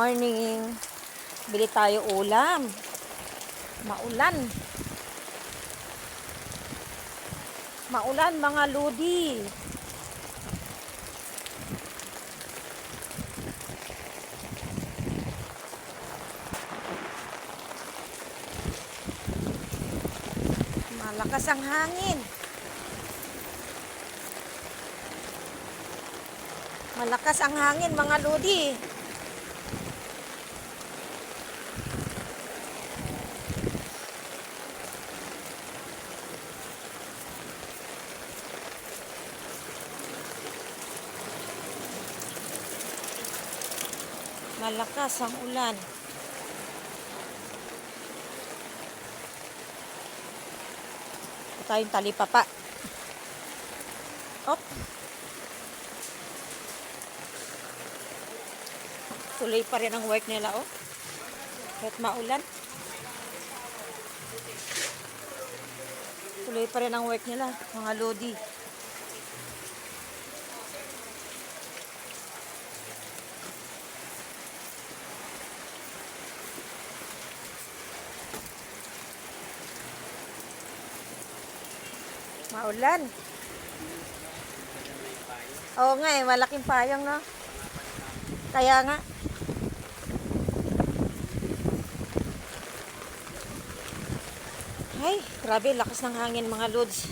morning. Bili tayo ulam. Maulan. Maulan mga lodi. Malakas ang hangin. Malakas ang hangin mga lodi. Malakas ang ulan. Ito tayong talipapa. Op. Tuloy pa rin ang work nila, oh. Kahit maulan. Tuloy pa rin ang work nila, mga lodi. Maulan. Oo nga eh, malaking payong, no? Kaya nga. Ay, grabe, lakas ng hangin mga lods.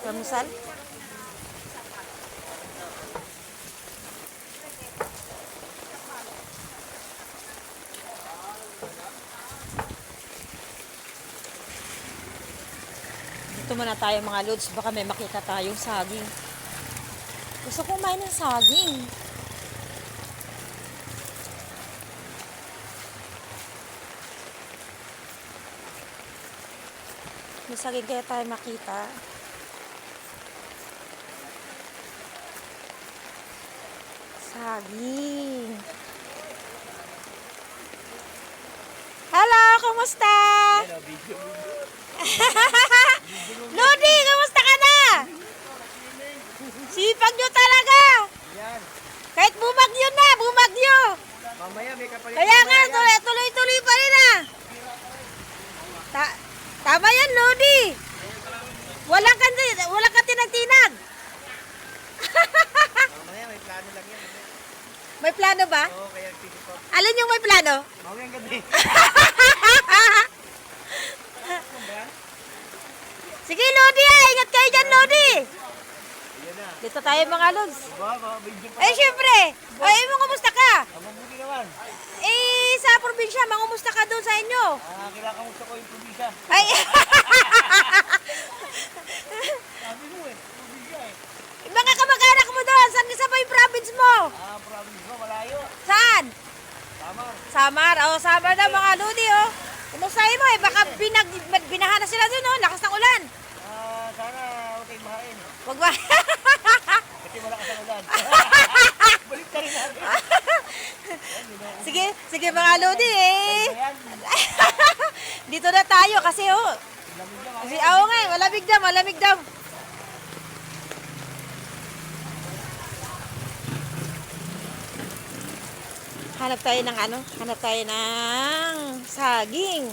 Kamusal? Dito muna tayo mga lods, baka may makita tayong saging. Gusto ko kumain ng saging. May saging kaya tayo makita. Saging. Hello, kumusta? Lodi, kamusta ka na? Sipag nyo talaga. Kahit bumagyo na, bumagyo. Mamaya may kapalit. Kaya nga, tuloy-tuloy pa rin ah. Tama yan, Lodi. Walang ka tinag-tinag. Mamaya may plano lang yan. May plano ba? Oo, kaya ticket ko. Alin yung may plano? Mamaya ang gabi. Sige, Lodi ah. Ingat kayo dyan, Lodi. Ayan na. Dito tayo mga lods. Video pa. Eh, syempre. Ay, kumusta ka? Ang mabuti naman. Eh, sa probinsya, mangumusta ka doon sa inyo? Kinakamusta ko yung probinsya. Ay, Sabi mo eh, probinsya eh. mga kamag-anak mo doon. Saan sa ba yung province mo? Province mo, malayo. Saan? Samar. Samar. O, Samar na mga lodi, oh. Kumustahin mo eh. Baka binahan na sila doon, oh. Lakas ng ulan. Sana huwag kayong mahain. Wag ba? Kasi malakas ang ulan. Balik ka rin natin. Sige mga lodi, eh. Dito na tayo kasi, oh. Kasi, oo nga, eh. Malamig daw. Hanap tayo ng saging.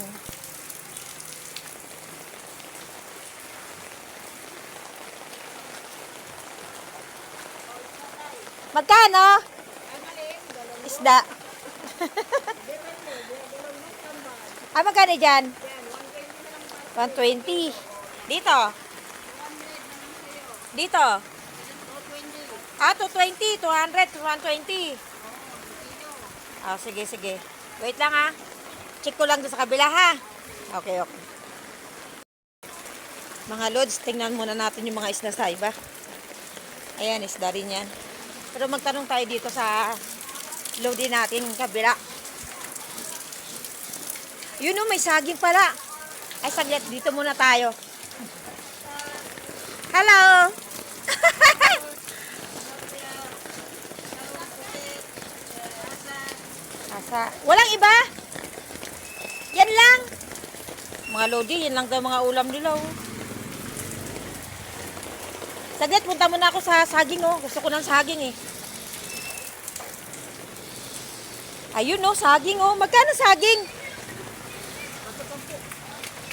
Magkano? Isda. Magkano dyan? 120. Dito? 220, 200, 120. Sige. Wait lang ha. Check ko lang doon sa kabila ha. Okay. Mga lods, tingnan muna natin yung mga isda sa iba. Ayan, isda rin yan. Pero magtanong tayo dito sa loading natin kabila. Yun o, may saging pala. Ay, saglit. Dito muna tayo. Hello! Walang iba? Yan lang. Mga lodi, yan lang daw mga ulam nila. Oh. Saglit, punta muna ako sa saging, oh. Gusto ko ng saging, eh. Ayun, oh, saging, oh. Magkano saging?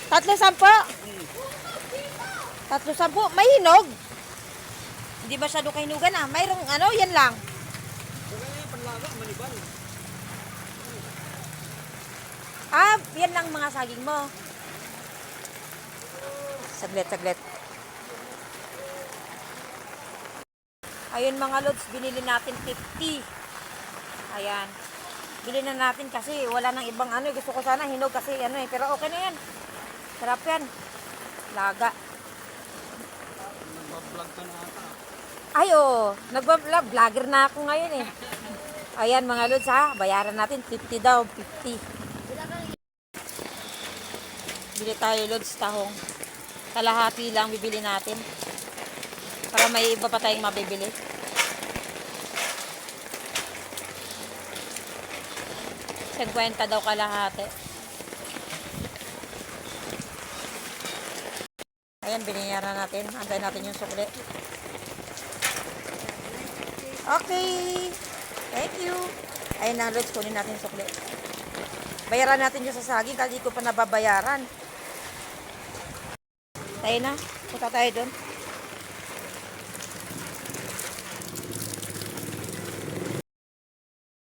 3.10. 3.10. May hinog. Hindi masyado kahinugan, ah. Mayroong, ano, yan lang. Ah, yan lang mga saging mo. Saglit, saglit. Ayun mga lods, binili natin 50. Ayan. Bili na natin kasi wala nang ibang ano. Gusto ko sana hinog kasi ano eh. Pero okay na yan. Sarap yan. Laga. Nagbablog ka na ata. Ay oo. Nagbablog. Vlogger na ako ngayon eh. Ayan mga lods ha. Bayaran natin 50 daw. 50. Bili tayo lods tahong. Kalahati lang bibili natin. Para may iba pa tayong mabibili. Kwenta daw kalahati. Ayan, binayaran natin. Antayin natin yung sukli. Okay. Thank you. Ayan na, Lods. Kunin natin yung sukli. Bayaran natin yung sa saging kasi di ko pa nababayaran. Tayo na. Punta tayo doon.